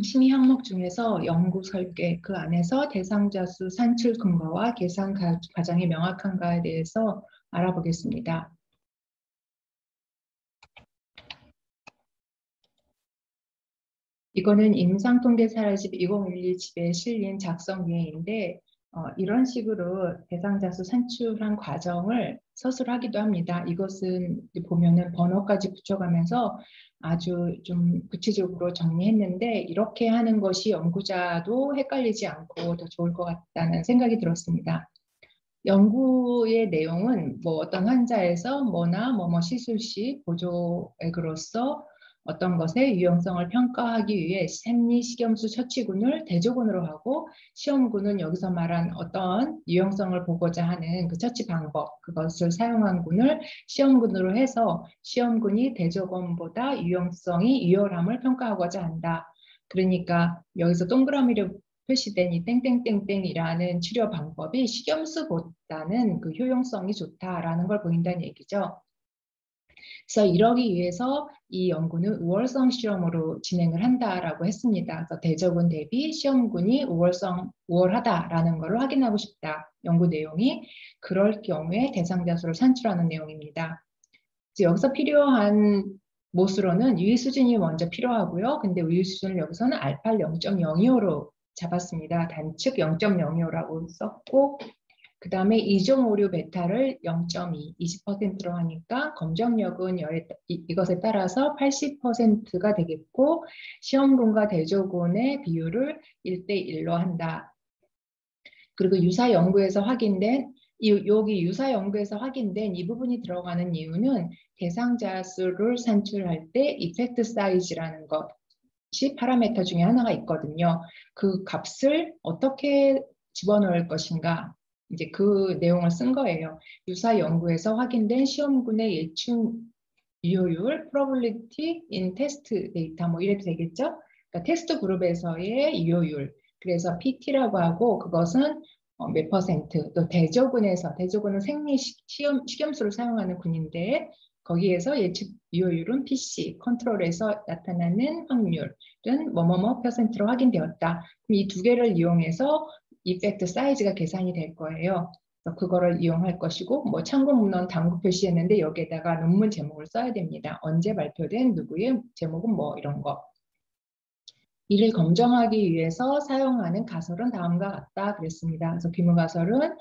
심의 항목 중에서 연구 설계, 그 안에서 대상자 수 산출 근거와 계산 과정이 명확한가에 대해서 알아보겠습니다. 이거는 임상통계사례집 2012 집에 실린 작성계획인데 이런 식으로 대상자 수 산출한 과정을 서술하기도 합니다. 이것은 보면은 번호까지 붙여가면서 아주 좀 구체적으로 정리했는데 이렇게 하는 것이 연구자도 헷갈리지 않고 더 좋을 것 같다는 생각이 들었습니다. 연구의 내용은 뭐 어떤 환자에서 뭐나 뭐뭐 시술 시 보조액으로서 어떤 것의 유용성을 평가하기 위해 생리식염수 처치군을 대조군으로 하고 시험군은 여기서 말한 어떤 유용성을 보고자 하는 그 처치 방법, 그것을 사용한 군을 시험군으로 해서 시험군이 대조군보다 유용성이 유효함을 평가하고자 한다. 그러니까 여기서 동그라미를 표시된 이 땡땡땡땡이라는 치료 방법이 식염수보다는 그 효용성이 좋다라는 걸 보인다는 얘기죠. 그래서 이러기 위해서 이 연구는 우월성 실험으로 진행을 한다라고 했습니다. 그래서 대적군 대비 시험군이 우월하다라는 걸 확인하고 싶다. 연구 내용이 그럴 경우에 대상자 수를 산출하는 내용입니다. 여기서 필요한 못으로는 유의 수준이 먼저 필요하고요. 근데 유의 수준을 여기서는 알파 0.025로 잡았습니다. 단축 0.025라고 썼고 그 다음에 이종 오류 베타를 0.2, 20%로 하니까 검정력은 이것에 따라서 80%가 되겠고 시험군과 대조군의 비율을 1대1로 한다. 그리고 유사 연구에서 확인된 여기 유사 연구에서 확인된 이 부분이 들어가는 이유는 대상자 수를 산출할 때 이펙트 사이즈라는 것이 파라미터 중에 하나가 있거든요. 그 값을 어떻게 집어넣을 것인가 이제 그 내용을 쓴 거예요. 유사 연구에서 확인된 시험군의 예측 유효율, probability in test data 뭐 이래도 되겠죠? 그러니까 테스트 그룹에서의 유효율. 그래서 PT라고 하고 그것은 몇 퍼센트, 또 대조군은 식염수를 사용하는 군인데 거기에서 예측 유효율은 PC, 컨트롤에서 나타나는 확률은 뭐뭐뭐 퍼센트로 확인되었다. 이 두 개를 이용해서 이펙트 사이즈가 계산이 될 거예요. 그거를 이용할 것이고 뭐 참고 문헌 당구 표시했는데 여기에다가 논문 제목을 써야 됩니다. 언제 발표된 누구의 제목은 뭐 이런 거. 이를 검증하기 위해서 사용하는 가설은 다음과 같다 그랬습니다. 그래서 비무 가설은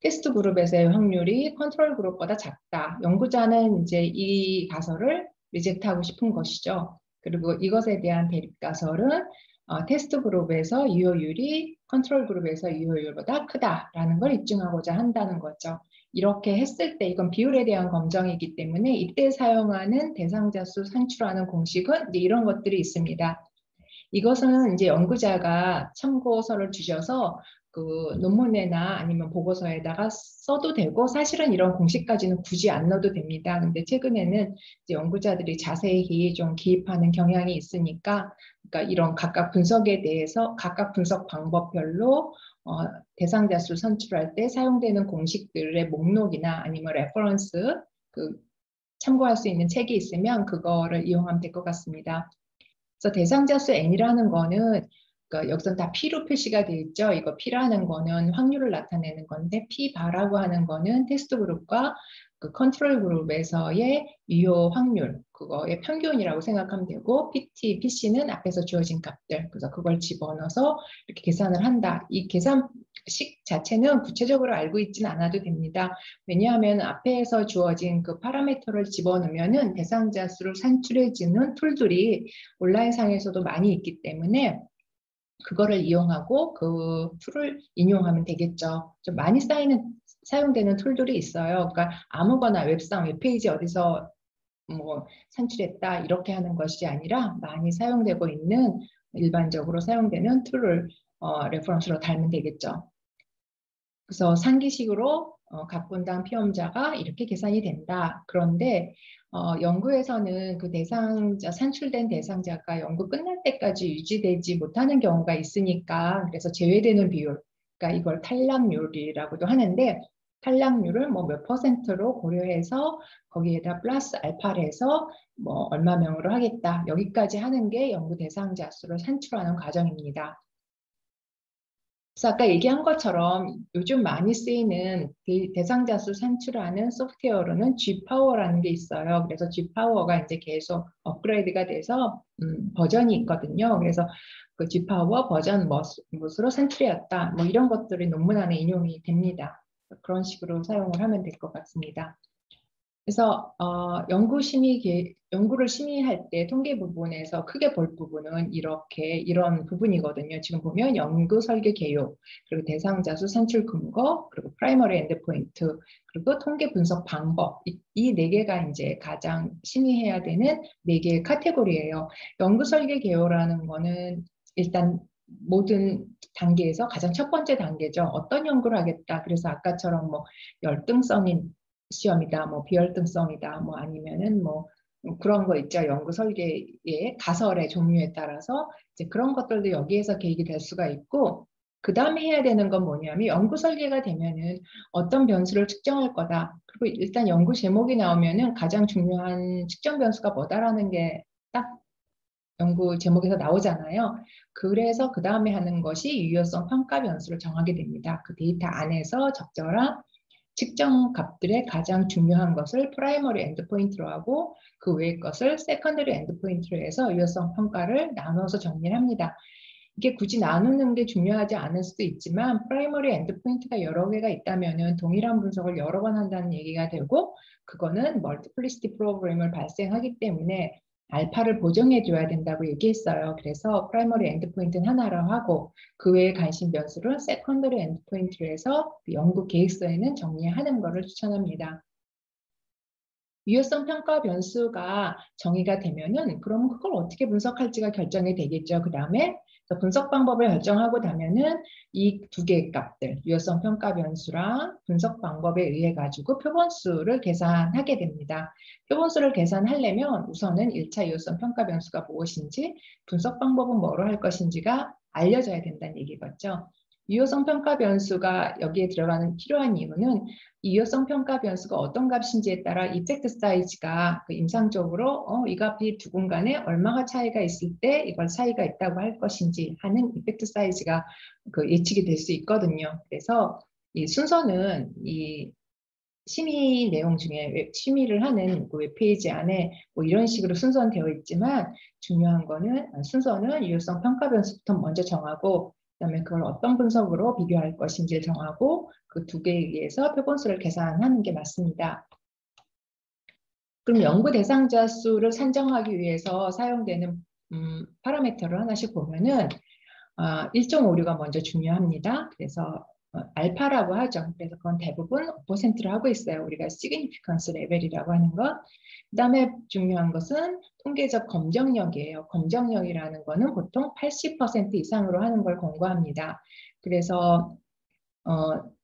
테스트 그룹에서의 확률이 컨트롤 그룹보다 작다. 연구자는 이제 이 가설을 리젝트하고 싶은 것이죠. 그리고 이것에 대한 대립 가설은 테스트 그룹에서 유효율이 컨트롤 그룹에서 유효율보다 크다라는 걸 입증하고자 한다는 거죠. 이렇게 했을 때 이건 비율에 대한 검증이기 때문에 이때 사용하는 대상자 수 산출하는 공식은 이제 이런 것들이 있습니다. 이것은 이제 연구자가 참고서를 주셔서 그 논문에나 아니면 보고서에다가 써도 되고 사실은 이런 공식까지는 굳이 안 넣어도 됩니다. 근데 최근에는 이제 연구자들이 자세히 좀 기입하는 경향이 있으니까 그러니까 이런 각각 분석에 대해서 각각 분석 방법별로 대상자 수 선출할 때 사용되는 공식들의 목록이나 아니면 레퍼런스 그 참고할 수 있는 책이 있으면 그거를 이용하면 될 것 같습니다. 그래서 대상자 수 n이라는 거는 그러니까 여기서 다 p로 표시가 되어 있죠. 이거 p라는 거는 확률을 나타내는 건데 p 바라고 하는 거는 테스트 그룹과 그 컨트롤 그룹에서의 유효 확률 그거의 평균이라고 생각하면 되고 PT, PC는 앞에서 주어진 값들 그래서 그걸 집어넣어서 이렇게 계산을 한다. 이 계산식 자체는 구체적으로 알고 있지는 않아도 됩니다. 왜냐하면 앞에서 주어진 그 파라미터를 집어넣으면은 대상자 수를 산출해주는 툴들이 온라인상에서도 많이 있기 때문에 그거를 이용하고 그 툴을 인용하면 되겠죠. 좀 많이 사용되는 툴들이 있어요. 그러니까 아무거나 웹페이지 어디서 뭐 산출했다 이렇게 하는 것이 아니라 많이 사용되고 있는 일반적으로 사용되는 툴을 레퍼런스로 달면 되겠죠. 그래서 상기식으로 각 분당 피험자가 이렇게 계산이 된다. 그런데 연구에서는 그 산출된 대상자가 연구 끝날 때까지 유지되지 못하는 경우가 있으니까 그래서 제외되는 비율, 그러니까 이걸 탈락률이라고도 하는데 탈락률을 뭐 몇 퍼센트로 고려해서 거기에다 플러스 알파를 해서 뭐 얼마 명으로 하겠다. 여기까지 하는 게 연구 대상자 수를 산출하는 과정입니다. 그래서 아까 얘기한 것처럼 요즘 많이 쓰이는 대상자 수 산출하는 소프트웨어로는 G파워라는 게 있어요. 그래서 G파워가 이제 계속 업그레이드가 돼서 버전이 있거든요. 그래서 그 G파워 버전 무엇으로 산출해왔다. 뭐 이런 것들이 논문 안에 인용이 됩니다. 그런 식으로 사용을 하면 될 것 같습니다. 그래서 연구를 심의할 때 통계 부분에서 크게 볼 부분은 이런 부분이거든요. 지금 보면 연구 설계 개요, 그리고 대상자 수 산출 근거, 그리고 프라이머리 엔드포인트, 그리고 통계 분석 방법, 이 네 개가 이제 가장 심의해야 되는 네 개의 카테고리예요. 연구 설계 개요라는 거는 일단 모든 단계에서 가장 첫 번째 단계죠. 어떤 연구를 하겠다. 그래서 아까처럼 뭐 열등성인 시험이다, 뭐 비열등성이다, 뭐 아니면은 뭐 그런 거 있죠. 연구 설계의 가설의 종류에 따라서 이제 그런 것들도 여기에서 계획이 될 수가 있고, 그 다음에 해야 되는 건 뭐냐면 연구 설계가 되면은 어떤 변수를 측정할 거다. 그리고 일단 연구 제목이 나오면은 가장 중요한 측정 변수가 뭐다라는 게 딱 연구 제목에서 나오잖아요. 그래서 그 다음에 하는 것이 유효성 평가 변수를 정하게 됩니다. 그 데이터 안에서 적절한 측정 값들의 가장 중요한 것을 프라이머리 엔드포인트로 하고 그 외의 것을 세컨더리 엔드포인트로 해서 유효성 평가를 나눠서 정리를 합니다. 이게 굳이 나누는 게 중요하지 않을 수도 있지만 프라이머리 엔드포인트가 여러 개가 있다면 동일한 분석을 여러 번 한다는 얘기가 되고, 그거는 멀티플리시티 프로그램을 발생하기 때문에 알파를 보정해 줘야 된다고 얘기했어요. 그래서 프라이머리 엔드포인트는 하나로 하고 그 외의 관심 변수를 세컨더리 엔드포인트로 해서 연구 계획서에는 정리하는 것을 추천합니다. 유효성 평가 변수가 정의가 되면은 그럼 그걸 어떻게 분석할지가 결정이 되겠죠. 그 다음에 분석 방법을 결정하고 나면은 이 두 개의 값들, 유효성 평가 변수랑 분석 방법에 의해 가지고 표본수를 계산하게 됩니다. 표본수를 계산하려면 우선은 1차 유효성 평가 변수가 무엇인지, 분석 방법은 뭐로 할 것인지가 알려져야 된다는 얘기겠죠. 유효성 평가 변수가 여기에 들어가는 필요한 이유는 이 유효성 평가 변수가 어떤 값인지에 따라 이펙트 사이즈가 임상적으로 이 값이 두 군 간에 얼마가 차이가 있을 때 이걸 차이가 있다고 할 것인지 하는 이펙트 사이즈가 예측이 될 수 있거든요. 그래서 이 순서는 이 심의 내용 중에 심의를 하는 그 웹페이지 안에 뭐 이런 식으로 순서는 되어 있지만 중요한 거는 순서는 유효성 평가 변수부터 먼저 정하고 그다음에 그걸 어떤 분석으로 비교할 것인지를 정하고 그 두 개에 의해서 표본수를 계산하는 게 맞습니다. 그럼 연구 대상자 수를 산정하기 위해서 사용되는 파라미터를 하나씩 보면은 1.56가 먼저 중요합니다. 그래서 알파라고 하죠. 그래서 그건 대부분 5%를 하고 있어요. 우리가 시그니피컨스 레벨이라고 하는 것. 그 다음에 중요한 것은 통계적 검정력이에요. 검정력이라는 거는 보통 80% 이상으로 하는 걸 권고합니다. 그래서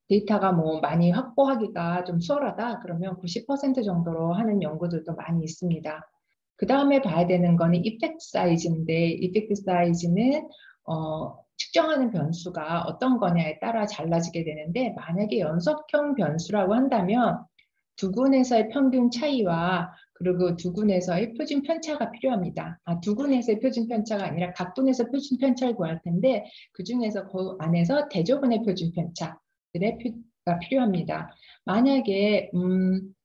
데이터가 뭐 많이 확보하기가 좀 수월하다 그러면 90% 정도로 하는 연구들도 많이 있습니다. 그 다음에 봐야 되는 거는 이펙트 사이즈인데, 이펙트 사이즈는 측정하는 변수가 어떤 거냐에 따라 달라지게 되는데, 만약에 연속형 변수라고 한다면 두 군에서의 평균 차이와 그리고 두 군에서의 표준 편차가 필요합니다. 두 군에서의 표준 편차가 아니라 각 군에서 표준 편차를 구할 텐데 그 중에서 그 안에서 대조군의 표준 편차들의 가 필요합니다. 만약에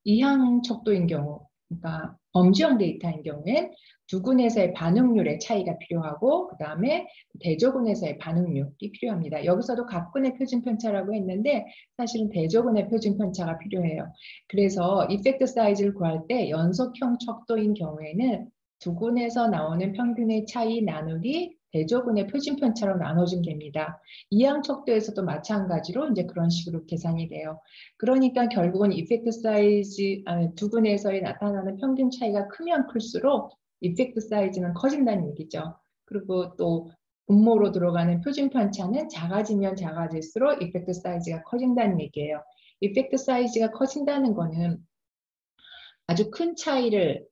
이항 척도인 경우, 그러니까 범주형 데이터인 경우엔 두 군에서의 반응률의 차이가 필요하고 그 다음에 대조군에서의 반응률이 필요합니다. 여기서도 각 군의 표준 편차라고 했는데 사실은 대조군의 표준 편차가 필요해요. 그래서 이펙트 사이즈를 구할 때 연속형 척도인 경우에는 두 군에서 나오는 평균의 차이 나누기 대조군의 표준 편차로 나눠준 겁니다. 이항 척도에서도 마찬가지로 이제 그런 식으로 계산이 돼요. 그러니까 결국은 이펙트 사이즈 두 군에서의 나타나는 평균 차이가 크면 클수록 이펙트 사이즈는 커진다는 얘기죠. 그리고 또 분모로 들어가는 표준 편차는 작아지면 작아질수록 이펙트 사이즈가 커진다는 얘기예요. 이펙트 사이즈가 커진다는 거는 아주 큰 차이를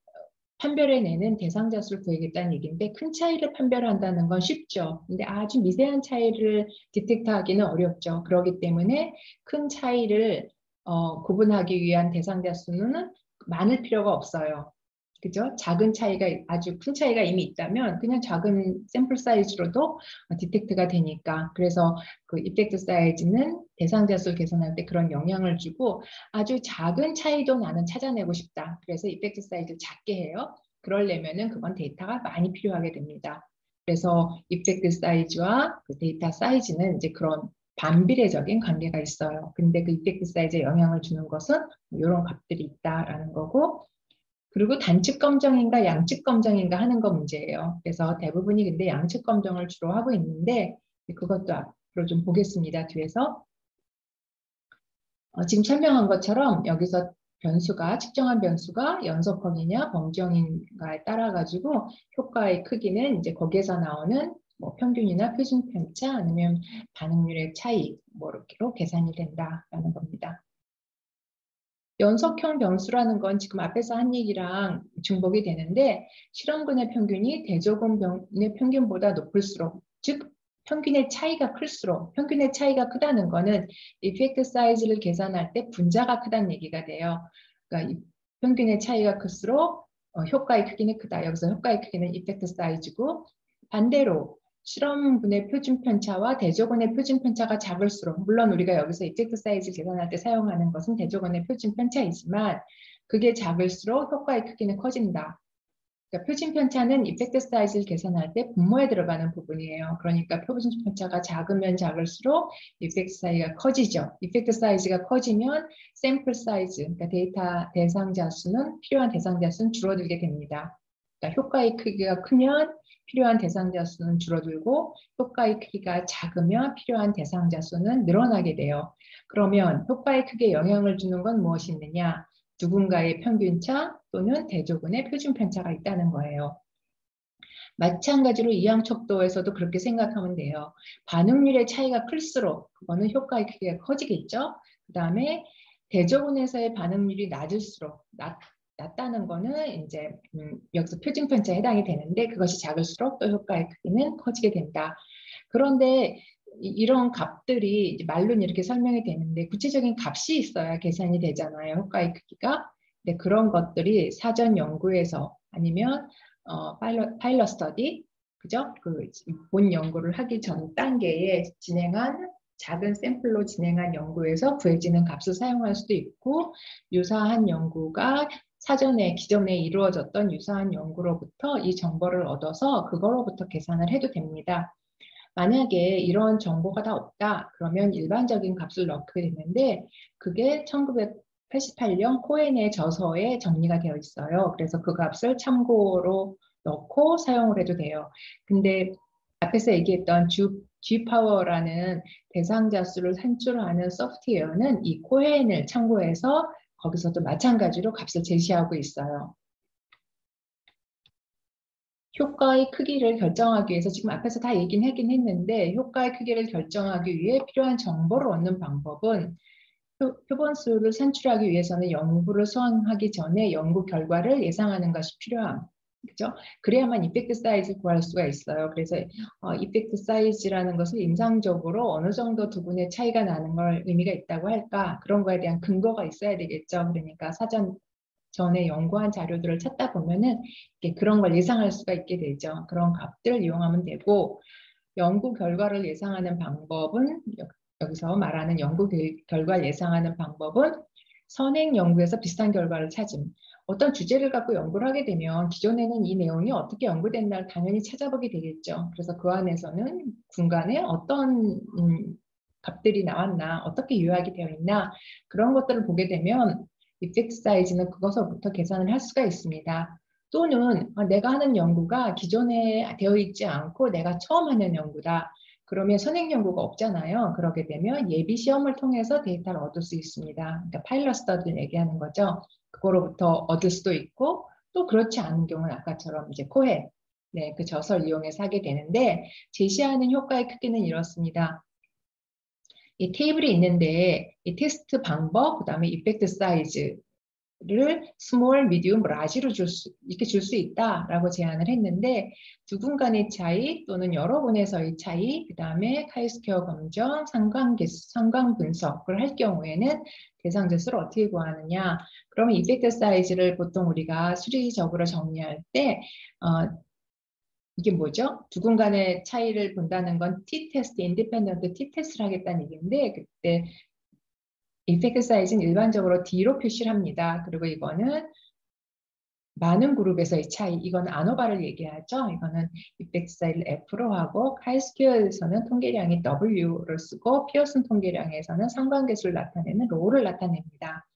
판별해내는 대상자 수를 구하겠다는 얘기인데, 큰 차이를 판별한다는 건 쉽죠. 근데 아주 미세한 차이를 디텍트하기는 어렵죠. 그렇기 때문에 큰 차이를 구분하기 위한 대상자 수는 많을 필요가 없어요. 그죠? 작은 차이가, 아주 큰 차이가 이미 있다면 그냥 작은 샘플 사이즈로도 디텍트가 되니까. 그래서 그 이펙트 사이즈는 대상자 수를 계산할 때 그런 영향을 주고, 아주 작은 차이도 나는 찾아내고 싶다. 그래서 이펙트 사이즈를 작게 해요. 그러려면은 그건 데이터가 많이 필요하게 됩니다. 그래서 이펙트 사이즈와 그 데이터 사이즈는 이제 그런 반비례적인 관계가 있어요. 근데 그 이펙트 사이즈에 영향을 주는 것은 이런 값들이 있다라는 거고, 그리고 단축 검정인가 양측 검정인가 하는 거 문제예요. 그래서 대부분이 근데 양측 검정을 주로 하고 있는데, 그것도 앞으로 좀 보겠습니다. 뒤에서. 지금 설명한 것처럼 여기서 변수가, 측정한 변수가 연속범위냐 범정인가에 따라 가지고 효과의 크기는 이제 거기에서 나오는 뭐 평균이나 표준 편차 아니면 반응률의 차이 뭐 이렇게로 계산이 된다라는 겁니다. 연속형 변수라는 건 지금 앞에서 한 얘기랑 중복이 되는데, 실험군의 평균이 대조군의 평균보다 높을수록, 즉 평균의 차이가 클수록, 평균의 차이가 크다는 거는 이펙트 사이즈를 계산할 때 분자가 크다는 얘기가 돼요. 그러니까 이 평균의 차이가 클수록 효과의 크기는 크다. 여기서 효과의 크기는 이펙트 사이즈고, 반대로 실험군의 표준 편차와 대조군의 표준 편차가 작을수록, 물론 우리가 여기서 이펙트 사이즈 계산할 때 사용하는 것은 대조군의 표준 편차이지만 그게 작을수록 효과의 크기는 커진다. 그러니까 표준 편차는 이펙트 사이즈를 계산할 때 분모에 들어가는 부분이에요. 그러니까 표준 편차가 작으면 작을수록 이펙트 사이즈가 커지죠. 이펙트 사이즈가 커지면 샘플 사이즈, 그러니까 데이터 대상자 수는, 필요한 대상자 수는 줄어들게 됩니다. 그러니까 효과의 크기가 크면 필요한 대상자 수는 줄어들고, 효과의 크기가 작으면 필요한 대상자 수는 늘어나게 돼요. 그러면 효과의 크기에 영향을 주는 건 무엇이 있느냐? 누군가의 평균차 또는 대조군의 표준 편차가 있다는 거예요. 마찬가지로 이항 척도에서도 그렇게 생각하면 돼요. 반응률의 차이가 클수록 그거는 효과의 크기가 커지겠죠. 그 다음에 대조군에서의 반응률이 낮을수록, 낮다는 거는 이제 여기서 표준 편차에 해당이 되는데, 그것이 작을수록 또 효과의 크기는 커지게 된다. 그런데 이런 값들이 말로는 이렇게 설명이 되는데 구체적인 값이 있어야 계산이 되잖아요. 효과의 크기가. 근데 그런 것들이 사전 연구에서 아니면 파일럿 스터디, 그죠? 그 본 연구를 하기 전 단계에 진행한 작은 샘플로 진행한 연구에서 구해지는 값을 사용할 수도 있고, 유사한 연구가 사전에 기존에 이루어졌던 유사한 연구로부터 이 정보를 얻어서 그거로부터 계산을 해도 됩니다. 만약에 이런 정보가 다 없다, 그러면 일반적인 값을 넣게 되는데, 그게 1988년 코헨의 저서에 정리가 되어 있어요. 그래서 그 값을 참고로 넣고 사용을 해도 돼요. 근데 앞에서 얘기했던 G파워라는 대상자 수를 산출하는 소프트웨어는 이 코헨을 참고해서 거기서도 마찬가지로 값을 제시하고 있어요. 효과의 크기를 결정하기 위해서, 지금 앞에서 다 얘기는 하긴 했는데, 효과의 크기를 결정하기 위해 필요한 정보를 얻는 방법은, 표본수를 산출하기 위해서는 연구를 수행하기 전에 연구 결과를 예상하는 것이 필요함. 그죠? 그래야만 이펙트 사이즈 구할 수가 있어요. 그래서 이펙트 사이즈라는 것을 임상적으로 어느 정도 두 분의 차이가 나는 걸 의미가 있다고 할까? 그런 거에 대한 근거가 있어야 되겠죠. 그러니까 사전 전에 연구한 자료들을 찾다 보면은 그런 걸 예상할 수가 있게 되죠. 그런 값들을 이용하면 되고, 연구 결과를 예상하는 방법은, 여기서 말하는 연구 결과를 예상하는 방법은 선행 연구에서 비슷한 결과를 찾음. 어떤 주제를 갖고 연구를 하게 되면 기존에는 이 내용이 어떻게 연구됐나를 당연히 찾아보게 되겠죠. 그래서 그 안에서는 중간에 어떤 값들이 나왔나, 어떻게 요약이 되어 있나, 그런 것들을 보게 되면 이펙트 사이즈는 그것으로부터 계산을 할 수가 있습니다. 또는 내가 하는 연구가 기존에 되어 있지 않고 내가 처음 하는 연구다. 그러면 선행 연구가 없잖아요. 그러게 되면 예비 시험을 통해서 데이터를 얻을 수 있습니다. 그러니까 파일럿 스터디를 얘기하는 거죠. 그거로부터 얻을 수도 있고, 또 그렇지 않은 경우는 아까처럼 이제 코헬, 네, 그 저서를 이용해서 하게 되는데, 제시하는 효과의 크기는 이렇습니다. 이 테이블이 있는데 이 테스트 방법, 그다음에 이펙트 사이즈, 를 스몰, 미디움, 라지로 이렇게 줄 수 있다라고 제안을 했는데 두 군 간의 차이 또는 여러 군에서의 차이, 그 다음에 카이스퀘어 검정, 상관 분석을 할 경우에는 대상자 수를 어떻게 구하느냐? 그러면 이펙트 사이즈를 보통 우리가 수리적으로 정리할 때 이게 뭐죠? 두 군 간의 차이를 본다는 건 t-테스트, 인디펜던트 t-테스트를 하겠다는 얘기인데 그때 이펙트 사이즈는 일반적으로 D로 표시를 합니다. 그리고 이거는 많은 그룹에서의 차이, 이건 아노바를 얘기하죠. 이거는 이펙트 사이즈를 F로 하고 카이스퀘어에서는 통계량이 W를 쓰고 피어슨 통계량에서는 상관계수를 나타내는 로를 나타냅니다.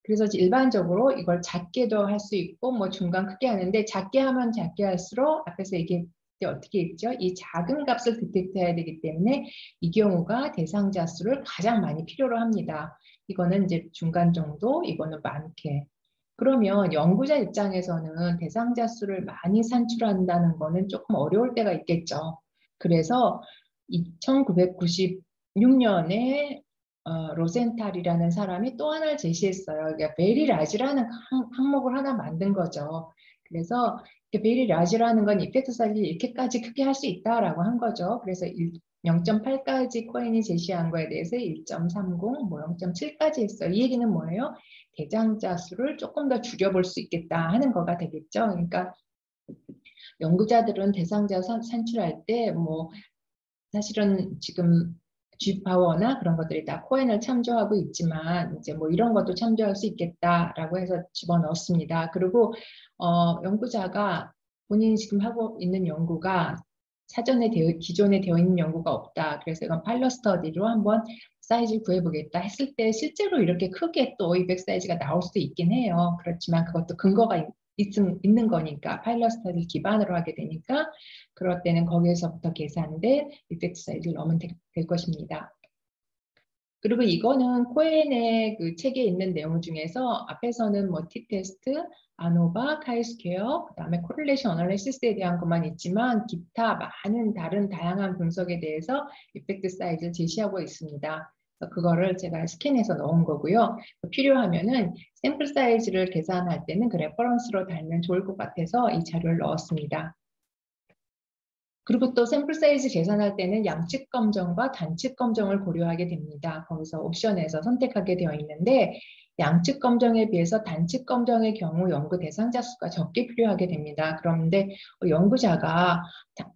그래서 일반적으로 이걸 작게도 할 수 있고 뭐 중간 크게 하는데 작게 하면 작게 할수록 앞에서 얘기했 때 어떻게 했죠? 이 작은 값을 디텍트해야 되기 때문에 이 경우가 대상자 수를 가장 많이 필요로 합니다. 이거는 이제 중간 정도, 이거는 많게. 그러면 연구자 입장에서는 대상자 수를 많이 산출한다는 거는 조금 어려울 때가 있겠죠. 그래서 1996년에 로센탈이라는 사람이 또 하나를 제시했어요. 그러니까 베리 라지라는 항목을 하나 만든 거죠. 그래서 베리 라지라는 건 이펙트 사이즈를 이렇게까지 크게 할 수 있다라고 한 거죠. 그래서 0.8까지 코엔이 제시한 거에 대해서 1.30, 뭐 0.7까지 했어요. 이 얘기는 뭐예요? 대상자 수를 조금 더 줄여볼 수 있겠다 하는 거가 되겠죠. 그러니까 연구자들은 대상자 산출할 때 뭐 사실은 지금 G파워나 그런 것들이 다 코엔을 참조하고 있지만 이제 뭐 이런 것도 참조할 수 있겠다라고 해서 집어넣었습니다. 그리고 연구자가 본인이 지금 하고 있는 연구가 기존에 되어 있는 연구가 없다. 그래서 이건 파일럿 스터디로 한번 사이즈를 구해보겠다 했을 때 실제로 이렇게 크게 또 200 사이즈가 나올 수도 있긴 해요. 그렇지만 그것도 근거가 있는 거니까 파일럿 스터디를 기반으로 하게 되니까 그럴 때는 거기에서부터 계산된 이펙트 사이즈를 넣으면 될 것입니다. 그리고 이거는 코엔의 그 책에 있는 내용 중에서 앞에서는 뭐 t-테스트, 아노바, 카이스퀘어, 그다음에 코릴레이션 어널리시스에 대한 것만 있지만 기타 많은 다른 다양한 분석에 대해서 이펙트 사이즈를 제시하고 있습니다. 그거를 제가 스캔해서 넣은 거고요. 필요하면은 샘플 사이즈를 계산할 때는 그 레퍼런스로 달면 좋을 것 같아서 이 자료를 넣었습니다. 그리고 또 샘플 사이즈 계산할 때는 양측 검정과 단측 검정을 고려하게 됩니다. 거기서 옵션에서 선택하게 되어 있는데 양측 검정에 비해서 단측 검정의 경우 연구 대상자 수가 적게 필요하게 됩니다. 그런데 연구자가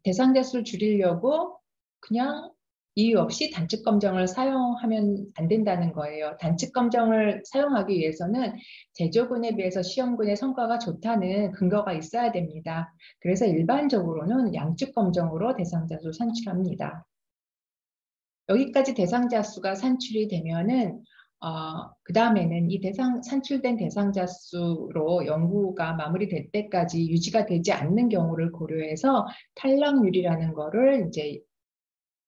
대상자 수를 줄이려고 그냥 이유 없이 단측 검정을 사용하면 안 된다는 거예요. 단측 검정을 사용하기 위해서는 제조군에 비해서 시험군의 성과가 좋다는 근거가 있어야 됩니다. 그래서 일반적으로는 양측 검정으로 대상자 수 산출합니다. 여기까지 대상자 수가 산출이 되면은 그 다음에는 이 산출된 대상자 수로 연구가 마무리될 때까지 유지가 되지 않는 경우를 고려해서 탈락률이라는 거를 이제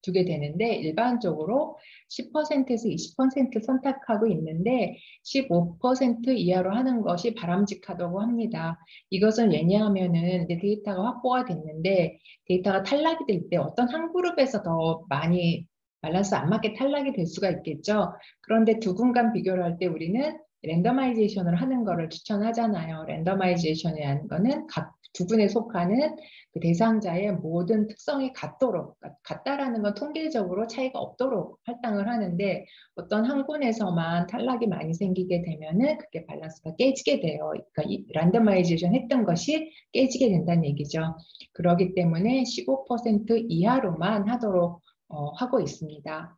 두게 되는데 일반적으로 10%에서 20% 선택하고 있는데 15% 이하로 하는 것이 바람직하다고 합니다. 이것은 왜냐하면은 이제 데이터가 확보가 됐는데 데이터가 탈락이 될 때 어떤 한 그룹에서 더 많이 밸런스 안 맞게 탈락이 될 수가 있겠죠. 그런데 두 군간 비교를 할 때 우리는 랜더마이제이션을 하는 거를 추천하잖아요. 랜더마이제이션이라는 거는 각 두 군에 속하는 그 대상자의 모든 특성이 같다라는 건 통계적으로 차이가 없도록 할당을 하는데 어떤 한 군에서만 탈락이 많이 생기게 되면은 그게 밸런스가 깨지게 돼요. 그러니까 이 랜더마이제이션 했던 것이 깨지게 된다는 얘기죠. 그렇기 때문에 15% 이하로만 하도록 하고 있습니다.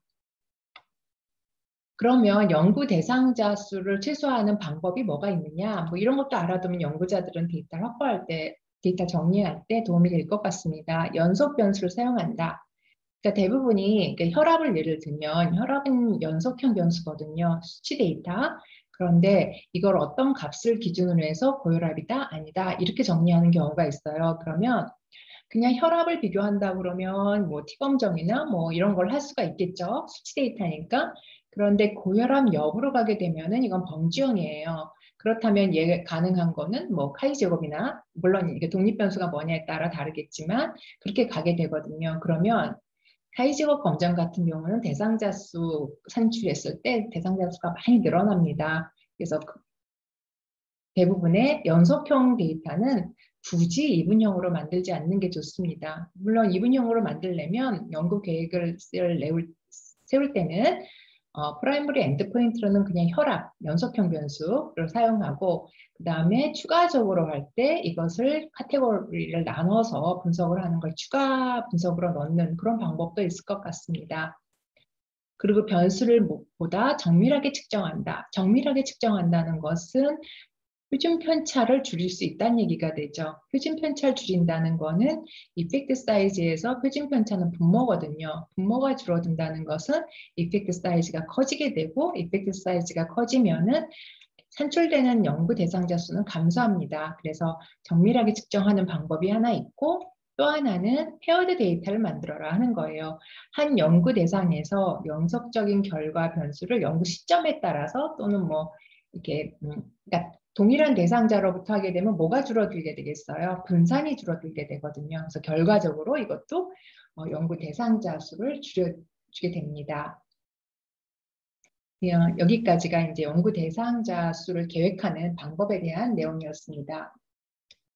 그러면 연구 대상자 수를 최소화하는 방법이 뭐가 있느냐? 뭐 이런 것도 알아두면 연구자들은 데이터를 확보할 때, 데이터 정리할 때 도움이 될 것 같습니다. 연속 변수를 사용한다. 그러니까 대부분이 그러니까 혈압을 예를 들면 혈압은 연속형 변수거든요. 수치 데이터. 그런데 이걸 어떤 값을 기준으로 해서 고혈압이다, 아니다 이렇게 정리하는 경우가 있어요. 그러면 그냥 혈압을 비교한다 그러면 뭐 T검정이나 뭐 이런 걸 할 수가 있겠죠. 수치 데이터니까. 그런데 고혈압 여부로 가게 되면은 이건 범주형이에요. 그렇다면 얘 가능한 거는 뭐 카이 제곱이나 물론 이게 독립 변수가 뭐냐에 따라 다르겠지만 그렇게 가게 되거든요. 그러면 카이 제곱 검정 같은 경우는 대상자 수 산출했을 때 대상자 수가 많이 늘어납니다. 그래서 대부분의 연속형 데이터는 굳이 이분형으로 만들지 않는 게 좋습니다. 물론 이분형으로 만들려면 연구 계획을 세울 때는 프라이머리 엔드포인트로는 그냥 혈압, 연속형 변수를 사용하고 그 다음에 추가적으로 할 때 이것을 카테고리를 나눠서 분석을 하는 걸 추가 분석으로 넣는 그런 방법도 있을 것 같습니다. 그리고 변수를 보다 정밀하게 측정한다. 정밀하게 측정한다는 것은 표준 편차를 줄일 수 있다는 얘기가 되죠. 표준 편차를 줄인다는 거는 이펙트 사이즈에서 표준 편차는 분모거든요. 분모가 줄어든다는 것은 이펙트 사이즈가 커지게 되고 이펙트 사이즈가 커지면은 산출되는 연구 대상자 수는 감소합니다. 그래서 정밀하게 측정하는 방법이 하나 있고 또 하나는 페어드 데이터를 만들어라 하는 거예요. 한 연구 대상에서 연속적인 결과 변수를 연구 시점에 따라서 또는 뭐 이렇게 그러니까 동일한 대상자로부터 하게 되면 뭐가 줄어들게 되겠어요? 분산이 줄어들게 되거든요. 그래서 결과적으로 이것도 연구 대상자 수를 줄여주게 됩니다. 여기까지가 이제 연구 대상자 수를 계획하는 방법에 대한 내용이었습니다.